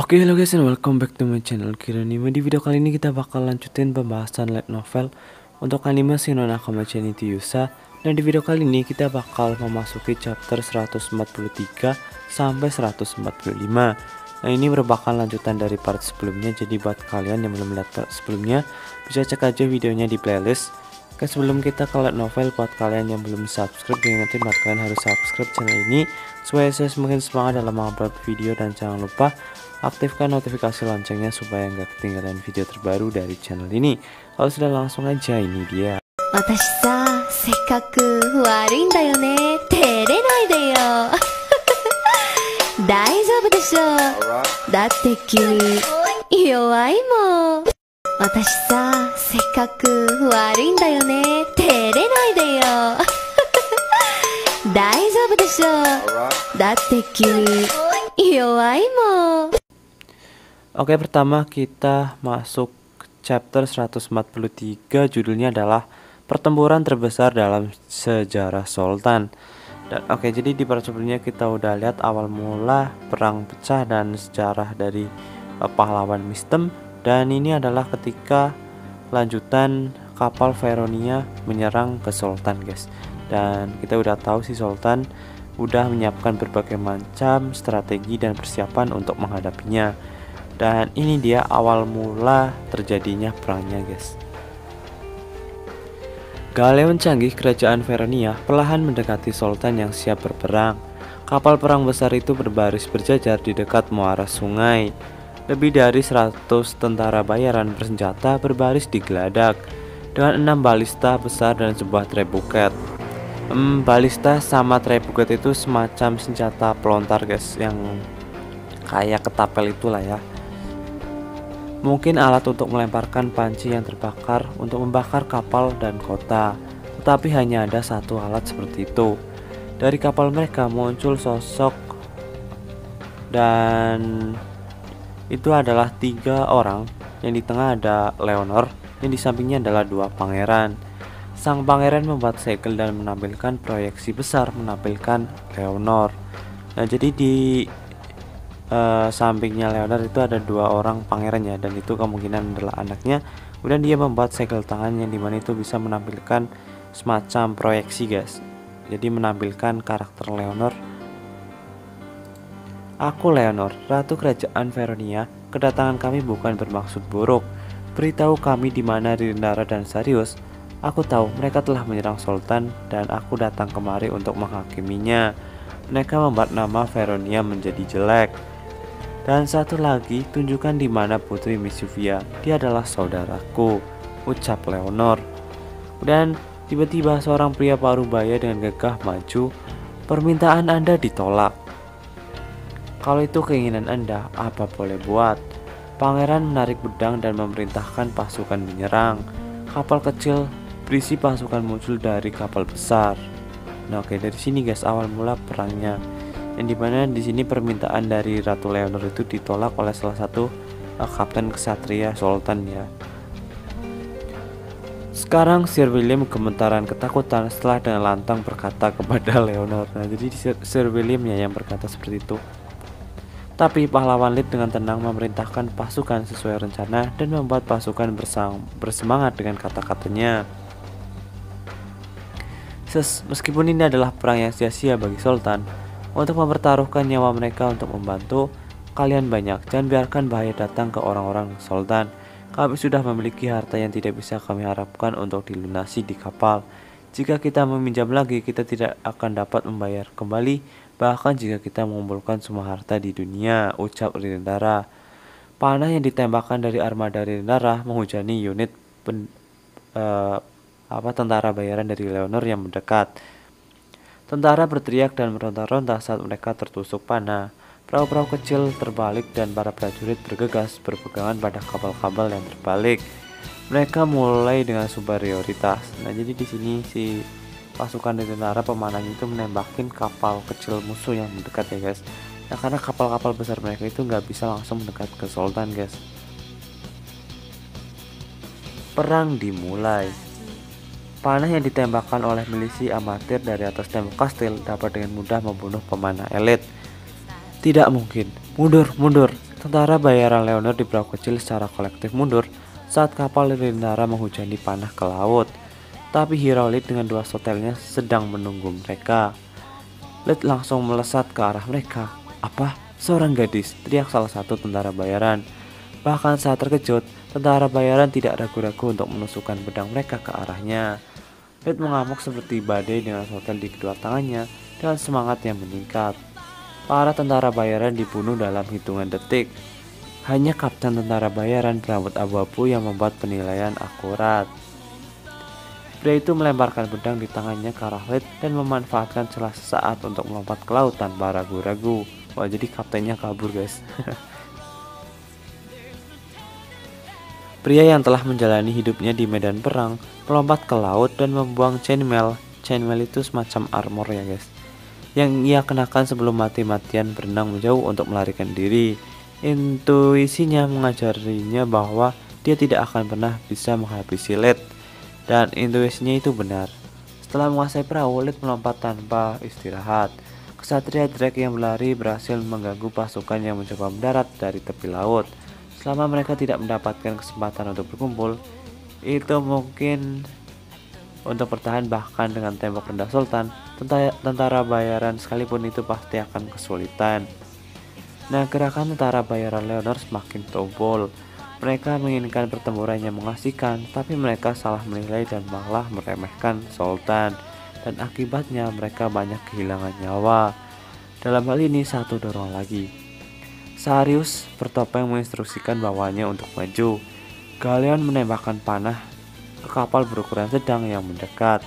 Oke, hello guys and welcome back to my channel Kiranima. Di video kali ini kita bakal lanjutin pembahasan light novel untuk anime Shin no Nakamachi ni Yusa. Dan di video kali ini kita bakal memasuki chapter 143 sampai 145. Nah, ini merupakan lanjutan dari part sebelumnya. Jadi buat kalian yang belum lihat part sebelumnya, bisa cek aja videonya di playlist. Oke, sebelum kita ke light novel, buat kalian yang belum subscribe, diingetin buat kalian harus subscribe channel ini supaya saya semakin semangat dalam mengupload video, dan jangan lupa aktifkan notifikasi loncengnya supaya nggak ketinggalan video terbaru dari channel ini. Kalau sudah, langsung aja, ini dia. 私さ、せっかく悪いんだよね。照れないでよ。大丈夫でしょ。だって君、弱いもん。私さ、せっかく悪いんだよね。照れないでよ。大丈夫でしょ。だって君、弱いもん。 Oke, pertama kita masuk chapter 143, judulnya adalah pertempuran terbesar dalam sejarah Sultan. Dan oke, jadi di part sebelumnya kita udah lihat awal mula perang pecah dan sejarah dari pahlawan Mistem, dan ini adalah ketika lanjutan kapal Veronia menyerang ke Sultan, guys. Dan kita udah tahu si Sultan udah menyiapkan berbagai macam strategi dan persiapan untuk menghadapinya. Dan ini dia awal mula terjadinya perangnya, guys. Galeon canggih kerajaan Veronia perlahan mendekati Sultan yang siap berperang. Kapal perang besar itu berbaris berjajar di dekat muara sungai. Lebih dari 100 tentara bayaran bersenjata berbaris di geladak dengan 6 balista besar dan sebuah trebuket. Balista sama trebuket itu semacam senjata pelontar, guys, yang kayak ketapel itulah ya. Mungkin alat untuk melemparkan panci yang terbakar untuk membakar kapal dan kota. Tetapi hanya ada satu alat seperti itu. Dari kapal mereka muncul sosok, dan itu adalah 3 orang. Yang di tengah ada Leonor, yang di sampingnya adalah 2 pangeran. Sang pangeran membuat segel dan menampilkan proyeksi besar menampilkan Leonor. Nah, jadi di sampingnya Leonor itu ada 2 orang pangeran ya, dan itu kemungkinan adalah anaknya. Kemudian dia membuat segel tangan yang dimana itu bisa menampilkan semacam proyeksi, guys. Jadi menampilkan karakter Leonor. Aku Leonor, Ratu Kerajaan Veronia. Kedatangan kami bukan bermaksud buruk. Beritahu kami di mana Rindara dan Sarius. Aku tahu mereka telah menyerang Sultan dan aku datang kemari untuk menghakiminya. Mereka membuat nama Veronia menjadi jelek. Dan satu lagi, tunjukkan di mana Putri Misuvia. Dia adalah saudaraku, ucap Leonor. Dan tiba-tiba seorang pria parubaya dengan gagah maju. Permintaan Anda ditolak. Kalau itu keinginan Anda, apa boleh buat? Pangeran menarik pedang dan memerintahkan pasukan menyerang. Kapal kecil berisi pasukan muncul dari kapal besar. Nah, oke, dari sini guys awal mula perangnya. Yang dimana di sini permintaan dari Ratu Leonor itu ditolak oleh salah satu kapten kesatria Sultan ya. Sekarang Sir William gemetaran ketakutan setelah dengan lantang berkata kepada Leonor. Nah, jadi Sir William ya yang berkata seperti itu. Tapi pahlawan Lid dengan tenang memerintahkan pasukan sesuai rencana dan membuat pasukan bersemangat dengan kata-katanya. Meskipun ini adalah perang yang sia-sia bagi Sultan, untuk mempertaruhkan nyawa mereka untuk membantu kalian banyak. Jangan biarkan bahaya datang ke orang-orang Sultan. Kami sudah memiliki harta yang tidak bisa kami harapkan untuk dilunasi di kapal. Jika kita meminjam lagi, kita tidak akan dapat membayar kembali, bahkan jika kita mengumpulkan semua harta di dunia, ucap Rindara. Panah yang ditembakkan dari armada Rindara menghujani unit tentara bayaran dari Leonor yang mendekat. Tentara berteriak dan meronta-ronta saat mereka tertusuk panah. Perahu-perahu kecil terbalik dan para prajurit bergegas berpegangan pada kapal-kapal yang terbalik. Mereka mulai dengan superioritas. Nah, jadi di sini si pasukan dari tentara pemanah itu menembakin kapal kecil musuh yang mendekat ya guys. Nah, karena kapal-kapal besar mereka itu nggak bisa langsung mendekat ke Sultan, guys. Perang dimulai. Panah yang ditembakkan oleh milisi amatir dari atas tembok kastil dapat dengan mudah membunuh pemanah elit. Tidak mungkin. Mundur, mundur. Tentara bayaran Leonard di perahu kecil secara kolektif mundur saat kapal Rindara menghujani panah ke laut. Tapi Hero Lead dengan 2 sotelnya sedang menunggu mereka. Lead langsung melesat ke arah mereka. "Apa? Seorang gadis!" teriak salah satu tentara bayaran. Bahkan saat terkejut, tentara bayaran tidak ragu-ragu untuk menusukkan pedang mereka ke arahnya. Lead mengamuk seperti badai dengan sotel di kedua tangannya dan semangat yang meningkat. Para tentara bayaran dibunuh dalam hitungan detik. Hanya kapten tentara bayaran berambut abu-abu yang membuat penilaian akurat. Pria itu melemparkan pedang di tangannya ke arah Lead dan memanfaatkan celah sesaat untuk melompat ke laut tanpa ragu-ragu. Wah, jadi kaptennya kabur, guys. Pria yang telah menjalani hidupnya di medan perang melompat ke laut dan membuang chainmail. Chainmail itu semacam armor ya, guys, yang ia kenakan sebelum mati-matian berenang menjauh untuk melarikan diri. Intuisinya mengajarinya bahwa dia tidak akan pernah bisa menghabisi Lead, dan intuisinya itu benar. Setelah menguasai perahu, Lead melompat tanpa istirahat. Kesatria Drake yang berlari berhasil mengganggu pasukan yang mencoba mendarat dari tepi laut. Selama mereka tidak mendapatkan kesempatan untuk berkumpul, itu mungkin untuk bertahan bahkan dengan tembok rendah Sultan, tentara bayaran sekalipun itu pasti akan kesulitan. Nah, gerakan tentara bayaran Leonard semakin tumpul. Mereka menginginkan pertempuran yang mengasihkan, tapi mereka salah menilai dan malah meremehkan Sultan. Dan akibatnya mereka banyak kehilangan nyawa. Dalam hal ini satu dorong lagi. Sarius bertopeng menginstruksikan bawahannya untuk maju. Galeon menembakkan panah ke kapal berukuran sedang yang mendekat.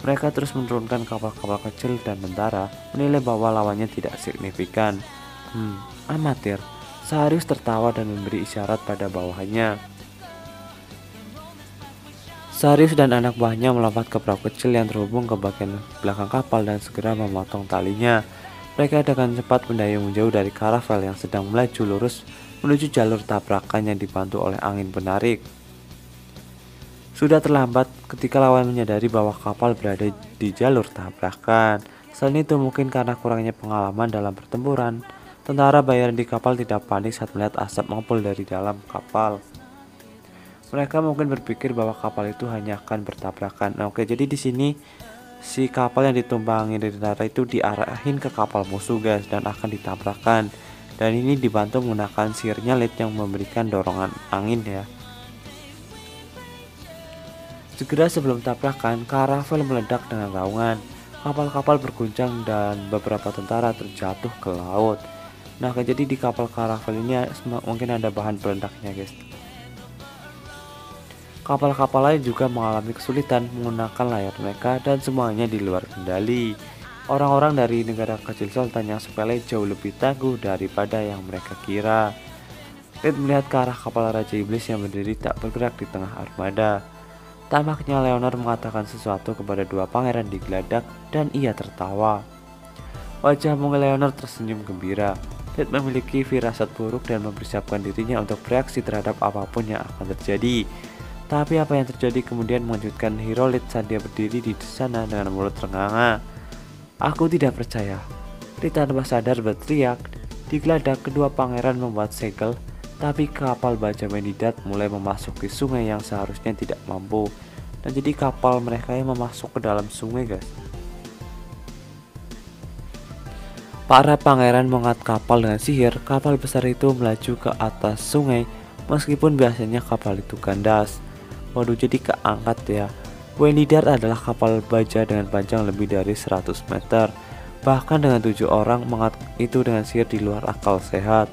Mereka terus menurunkan kapal-kapal kecil dan tentara menilai bahwa lawannya tidak signifikan. Amatir. Sarius tertawa dan memberi isyarat pada bawahannya. Sarius dan anak buahnya melompat ke perahu kecil yang terhubung ke bagian belakang kapal dan segera memotong talinya. Mereka dengan cepat mendayung menjauh dari karavel yang sedang melaju lurus menuju jalur tabrakan yang dibantu oleh angin penarik. Sudah terlambat ketika lawan menyadari bahwa kapal berada di jalur tabrakan. Selain itu, mungkin karena kurangnya pengalaman dalam pertempuran, tentara bayaran di kapal tidak panik saat melihat asap mengepul dari dalam kapal. Mereka mungkin berpikir bahwa kapal itu hanya akan bertabrakan. Nah, oke, jadi di sini si kapal yang ditumpangi dari tentara itu diarahin ke kapal musuh, guys, dan akan ditabrakkan. Dan ini dibantu menggunakan sihirnya Lead yang memberikan dorongan angin ya. Segera sebelum tabrakan, karavel meledak dengan raungan. Kapal-kapal berguncang dan beberapa tentara terjatuh ke laut. Nah, jadi di kapal karavel ini mungkin ada bahan peledaknya, guys. Kapal-kapal lain juga mengalami kesulitan menggunakan layar mereka dan semuanya di luar kendali. Orang-orang dari negara kecil Sultan yang sepele jauh lebih tangguh daripada yang mereka kira. Lead melihat ke arah kapal Raja Iblis yang berdiri tak bergerak di tengah armada. Tampaknya Leonard mengatakan sesuatu kepada dua pangeran di geladak dan ia tertawa. Wajah mungil Leonard tersenyum gembira. Lead memiliki firasat buruk dan mempersiapkan dirinya untuk bereaksi terhadap apapun yang akan terjadi. Tapi apa yang terjadi kemudian mengejutkan Hero Lead saat dia berdiri di sana dengan mulut ternganga. "Aku tidak percaya." Lead tanpa sadar berteriak. Di geladak kedua pangeran membuat segel, tapi kapal baja Menidat mulai memasuki sungai yang seharusnya tidak mampu. Dan jadi kapal mereka yang memasuk ke dalam sungai, guys. Para pangeran mengat kapal dengan sihir. Kapal besar itu melaju ke atas sungai meskipun biasanya kapal itu kandas. Waduh, jadi keangkat ya. Wenidar adalah kapal baja dengan panjang lebih dari 100 meter. Bahkan dengan 7 orang mengat itu dengan sihir di luar akal sehat.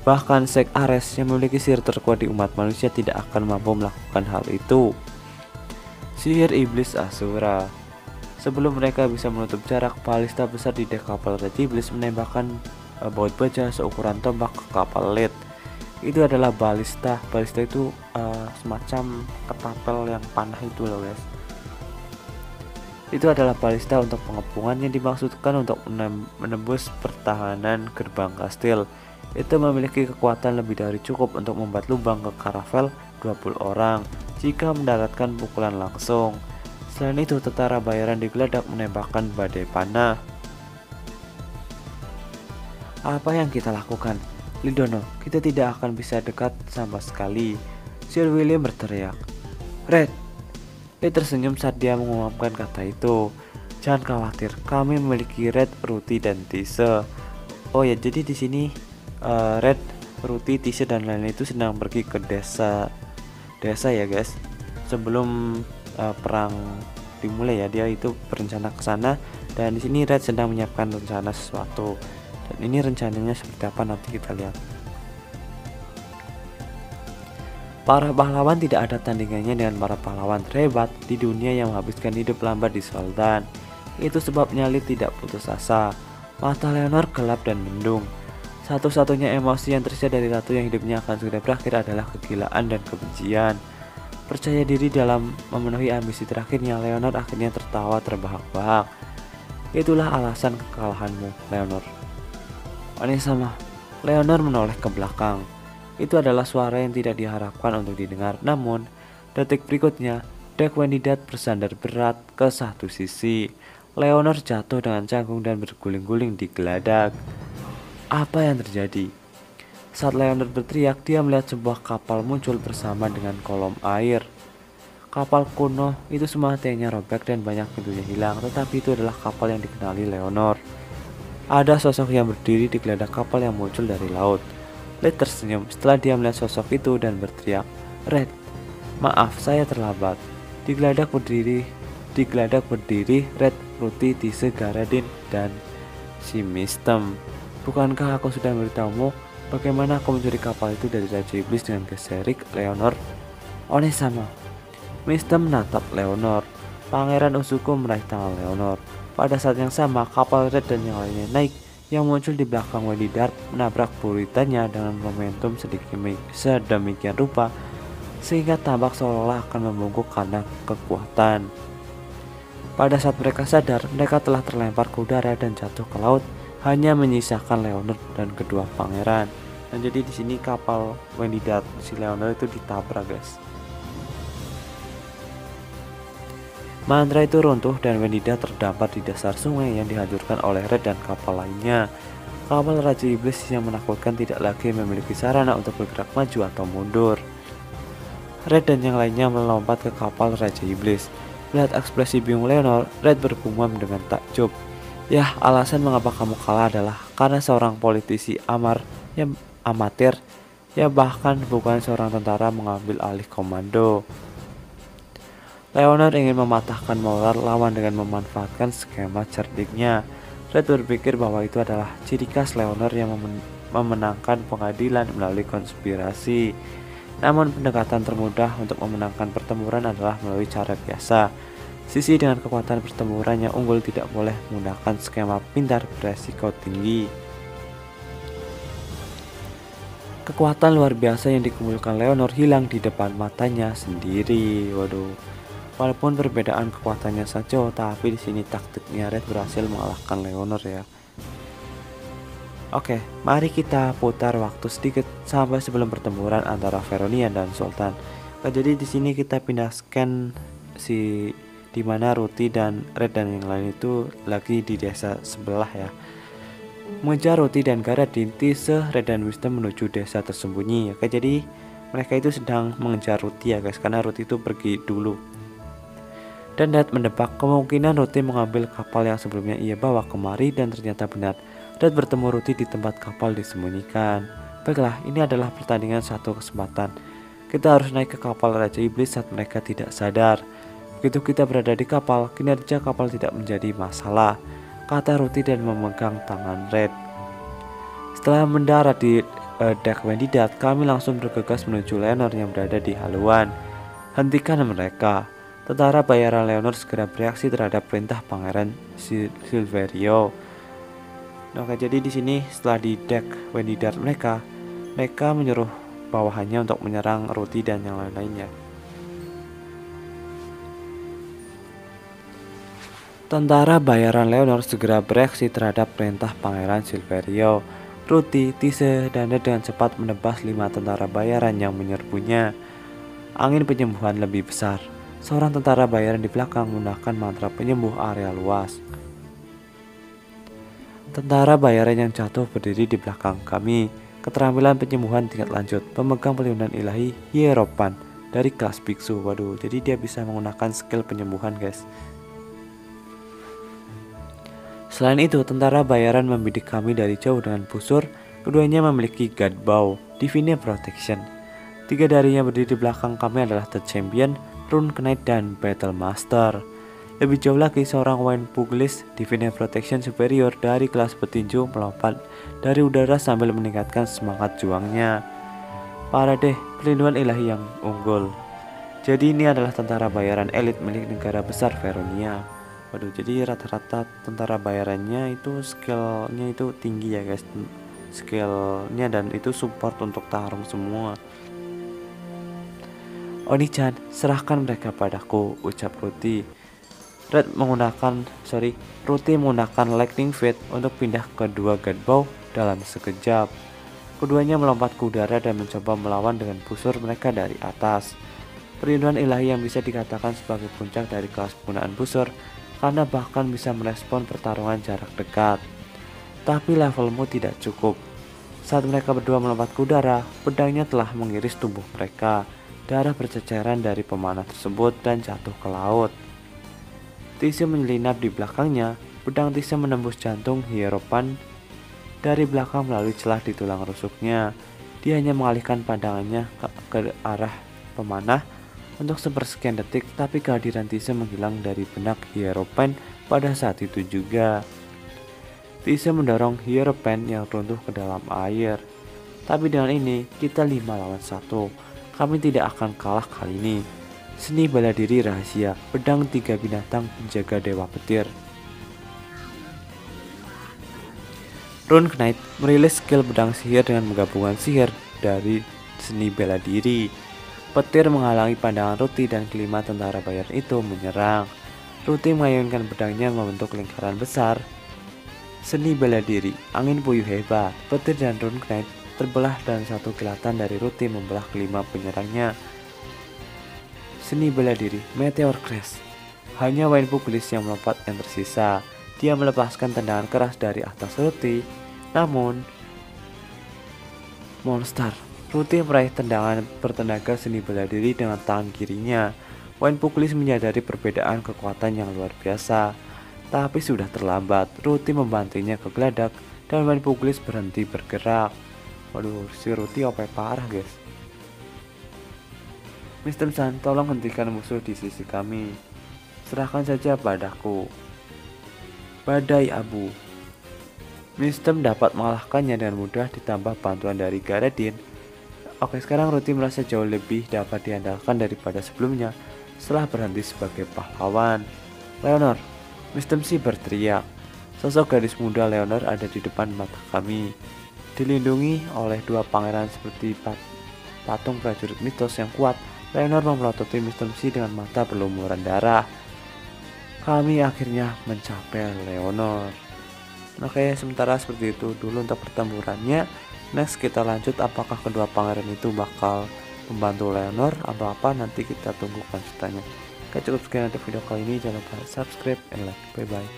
Bahkan Sheikh Ares yang memiliki sihir terkuat di umat manusia tidak akan mampu melakukan hal itu. Sihir Iblis Asura. Sebelum mereka bisa menutup jarak, balista besar di dek kapal Raja Iblis menembakkan baut baja seukuran tombak ke kapal Lead. Itu adalah balista. Balista itu semacam ketapel yang panah itu loh, guys. Itu adalah balista untuk pengepungan yang dimaksudkan untuk menembus pertahanan gerbang kastil. Itu memiliki kekuatan lebih dari cukup untuk membuat lubang ke karavel 20 orang jika mendaratkan pukulan langsung. Selain itu, tentara bayaran di geladak menembakkan badai panah. Apa yang kita lakukan? Lidono, kita tidak akan bisa dekat sama sekali. Sir William berteriak. Red. Red tersenyum saat dia mengumumkan kata itu. Jangan khawatir, kami memiliki Red, Ruti, dan Tise. Oh ya, jadi di sini Red, Ruti, Tise, dan lain-lain itu sedang pergi ke desa ya guys. Sebelum perang dimulai ya, dia itu berencana ke sana, dan di sini Red sedang menyiapkan rencana sesuatu. Dan ini rencananya seperti apa nanti kita lihat. Para pahlawan tidak ada tandingannya dengan para pahlawan terhebat di dunia yang menghabiskan hidup lambat di Sultan. Itu sebabnya Lee tidak putus asa. Mata Leonor gelap dan mendung. Satu-satunya emosi yang tersisa dari ratu yang hidupnya akan segera berakhir adalah kegilaan dan kebencian. Percaya diri dalam memenuhi ambisi terakhirnya, Leonor akhirnya tertawa terbahak-bahak. Itulah alasan kekalahanmu, Leonor. Onisama, Leonor menoleh ke belakang. Itu adalah suara yang tidak diharapkan untuk didengar. Namun, detik berikutnya, Deck Wendidat bersandar berat ke satu sisi. Leonor jatuh dengan canggung dan berguling-guling di geladak. Apa yang terjadi? Saat Leonor berteriak, dia melihat sebuah kapal muncul bersama dengan kolom air. Kapal kuno itu semua tiangnya robek dan banyak pintunya hilang, tetapi itu adalah kapal yang dikenali Leonor. Ada sosok yang berdiri di geladak kapal yang muncul dari laut. Red tersenyum setelah dia melihat sosok itu dan berteriak, Red, maaf saya terlambat. Di geladak berdiri Red, Ruti, Tise, Garadin, dan si Mistem. Bukankah aku sudah memberitahumu bagaimana aku mencuri kapal itu dari Raja Iblis dengan Geserik, Leonor? Onisama. Mistem menatap Leonor. Pangeran Usuku meraih tangan Leonor. Pada saat yang sama, kapal Red dan yang lainnya naik. Yang muncul di belakang Wendidat menabrak buritannya dengan momentum sedemikian rupa sehingga tampak seolah-olah akan membungkuk karena kekuatan. Pada saat mereka sadar, mereka telah terlempar ke udara dan jatuh ke laut, hanya menyisakan Leonor dan kedua pangeran. Dan jadi di sini kapal Wendidat si Leonor itu ditabrak, guys. Mantra itu runtuh dan Wendidat terdampar di dasar sungai yang dihancurkan oleh Red dan kapal lainnya. Kapal Raja Iblis yang menakutkan tidak lagi memiliki sarana untuk bergerak maju atau mundur. Red dan yang lainnya melompat ke kapal Raja Iblis. Melihat ekspresi bingung Leonor, Red bergumam dengan takjub. Yah, alasan mengapa kamu kalah adalah karena seorang politisi amatir, ya bahkan bukan seorang tentara mengambil alih komando. Leonor ingin mematahkan moral lawan dengan memanfaatkan skema cerdiknya. Red berpikir bahwa itu adalah ciri khas Leonor yang memenangkan pengadilan melalui konspirasi. Namun pendekatan termudah untuk memenangkan pertempuran adalah melalui cara biasa. Sisi dengan kekuatan pertempuran yang unggul tidak boleh menggunakan skema pintar beresiko tinggi. Kekuatan luar biasa yang dikumpulkan Leonor hilang di depan matanya sendiri. Waduh. Walaupun perbedaan kekuatannya saja, tapi di sini taktiknya Red berhasil mengalahkan Leonor ya. Oke, mari kita putar waktu sedikit sampai sebelum pertempuran antara Veronia dan Sultan. Jadi di sini kita pindah scan di mana Ruti dan Red dan yang lain itu lagi di desa sebelah ya. Mengejar Ruti dan Garadin, Tise, Red dan Wisdom menuju desa tersembunyi. Oke, jadi mereka itu sedang mengejar Ruti ya guys, karena Ruti itu pergi dulu. Dan Red mendebak kemungkinan Ruti mengambil kapal yang sebelumnya ia bawa kemari, dan ternyata benar. Red bertemu Ruti di tempat kapal disembunyikan. Baiklah, ini adalah pertandingan satu kesempatan. Kita harus naik ke kapal Raja Iblis saat mereka tidak sadar. Begitu kita berada di kapal, kinerja kapal tidak menjadi masalah, kata Ruti dan memegang tangan Red. Setelah mendarat di deck Wendidat, kami langsung bergegas menuju Leonor yang berada di haluan. Hentikan mereka. Tentara bayaran Leonor segera bereaksi terhadap perintah Pangeran Silverio. Oke, jadi di sini setelah di deck Wendidat mereka menyuruh bawahannya untuk menyerang Ruti dan yang lain-lainnya. Tentara bayaran Leonor segera bereaksi terhadap perintah Pangeran Silverio. Ruti, Tise, dan Red dengan cepat menebas 5 tentara bayaran yang menyerbunya. Angin penyembuhan lebih besar. Seorang tentara bayaran di belakang menggunakan mantra penyembuh area luas. Tentara bayaran yang jatuh berdiri di belakang kami. keterampilan penyembuhan tingkat lanjut, pemegang perlindungan ilahi Hierophant dari kelas biksu. Waduh, jadi dia bisa menggunakan skill penyembuhan guys. Selain itu, tentara bayaran membidik kami dari jauh dengan busur. Keduanya memiliki God Bow, Divine Protection. 3 darinya berdiri di belakang kami adalah The Champion, Rune Knight, dan Battle Master. Lebih jauh lagi, seorang Wine Pugilis Divine Protection Superior dari kelas petinju melompat dari udara sambil meningkatkan semangat juangnya. Parah deh, perlindungan ilahi yang unggul. Jadi ini adalah tentara bayaran elit milik negara besar Veronia. Waduh, jadi rata-rata tentara bayarannya itu skillnya itu tinggi ya guys, skillnya, dan itu support untuk tarung semua. Oni-chan, serahkan mereka padaku, ucap Ruti. Ruti menggunakan Lightning Feet untuk pindah ke 2 God Bow dalam sekejap. Keduanya melompat ke udara dan mencoba melawan dengan busur mereka dari atas. Perlindungan ilahi yang bisa dikatakan sebagai puncak dari kelas penggunaan busur, karena bahkan bisa merespon pertarungan jarak dekat. Tapi levelmu tidak cukup. Saat mereka berdua melompat ke udara, pedangnya telah mengiris tubuh mereka. Darah berceceran dari pemanah tersebut dan jatuh ke laut. Tise menyelinap di belakangnya. Pedang Tise menembus jantung Hierophant dari belakang melalui celah di tulang rusuknya. Dia hanya mengalihkan pandangannya ke arah pemanah untuk sepersekian detik, tapi kehadiran Tise menghilang dari benak Hierophant pada saat itu juga. Tise mendorong Hierophant yang runtuh ke dalam air. Tapi dengan ini, kita 5 lawan 1. Kami tidak akan kalah kali ini. Seni bela diri rahasia, pedang 3 binatang penjaga dewa petir. Rune Knight merilis skill pedang sihir dengan menggabungkan sihir dari seni bela diri. Petir menghalangi pandangan Ruti dan kelima tentara bayar itu menyerang. Ruti mengayunkan pedangnya membentuk lingkaran besar. Seni bela diri, angin puyuh hebat. Petir dan Rune Knight terbelah dan satu kilatan dari Ruti membelah kelima penyerangnya. Seni bela diri, Meteor Crash. Hanya Wine Pugilis yang melompat yang tersisa. Dia melepaskan tendangan keras dari atas Ruti. Namun monster Ruti meraih tendangan bertenaga seni bela diri dengan tangan kirinya. Wine Pugilis menyadari perbedaan kekuatan yang luar biasa. Tapi sudah terlambat. Ruti membantingnya ke geladak dan Wine Pugilis berhenti bergerak. Waduh, si Ruti OP parah guys. Mr. San, tolong hentikan musuh di sisi kami. Serahkan saja padaku. Badai abu. Mr. dapat mengalahkannya dengan mudah ditambah bantuan dari Garadin. Oke, sekarang Ruti merasa jauh lebih dapat diandalkan daripada sebelumnya setelah berhenti sebagai pahlawan. Leonor, Mr. Si berteriak. Sosok gadis muda Leonor ada di depan mata kami. Dilindungi oleh 2 pangeran seperti patung prajurit mitos yang kuat, Leonor memelototi Mr. Si dengan mata berlumuran darah. Kami akhirnya mencapai Leonor. Oke, sementara seperti itu dulu untuk pertempurannya. Next kita lanjut, apakah kedua pangeran itu bakal membantu Leonor atau apa, nanti kita tunggu kelanjutannya. Oke, cukup sekian untuk video kali ini. Jangan lupa subscribe and like. Bye bye.